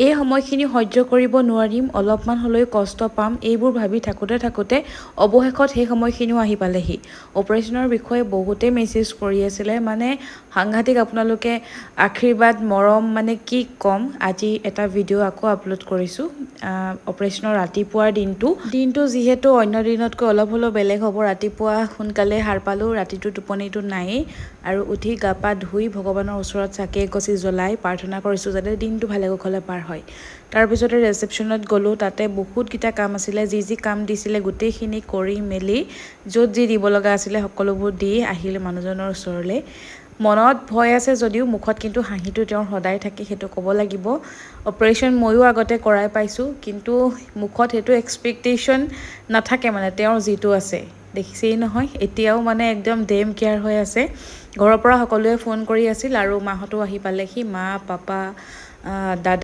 এই সময়খিনি সহ্য কৰিব নোৱাৰিম, অলপমান হ'লেও কষ্ট পাম, এইবোৰ ভাবি থাকোঁতে অৱশেষত সেই সময়খিনিও আহি পালেহি। অপাৰেশ্যনৰ বিষয়ে বহুতেই মেছেজ কৰি আছিলে, মানে সাংঘাতিক আপোনালোকে আশীৰ্বাদ মৰম, মানে কি ক'ম। আজি এটা ভিডিঅ' আকৌ আপলোড কৰিছোঁ অপাৰেশ্যনৰ ৰাতিপুৱাৰ দিনটো যিহেতু অন্য দিনতকৈ অলপ হ'লেও বেলেগ হ'ব। ৰাতিপুৱা সোনকালে সাৰ পালোঁ, ৰাতিটো টোপনিটো নায়েই, আৰু উঠি গা পা ধুই ভগৱানৰ ওচৰত চাকি এগছি জ্বলাই প্ৰাৰ্থনা কৰিছোঁ যাতে দিনটো ভালে কুশলে পাৰ হয়। তাৰপিছতে ৰিচেপশ্যনত গ'লোঁ, তাতে বহুতকেইটা কাম আছিলে, যি কাম দিছিলে গোটেইখিনি কৰি মেলি য'ত যি দিব লগা আছিলে সকলোবোৰ দি আহিলে মানুহজনৰ ওচৰলৈ। মনত ভয় আছে যদিও মুখত কিন্তু হাঁহিটো তেওঁৰ সদায় থাকে, সেইটো ক'ব লাগিব। অপাৰেশ্যন ময়ো আগতে কৰাই পাইছোঁ, কিন্তু মুখত সেইটো এক্সপেক্টেশ্যন নাথাকে, মানে তেওঁৰ যিটো আছে দেখিছেই নহয়। এতিয়াও মানে একদম ডেম কেয়াৰ হৈ আছে। ঘৰৰ পৰা সকলোৱে ফোন কৰি আছিল আৰু মাহঁতো আহি পালেহি, মা পাপা দাদা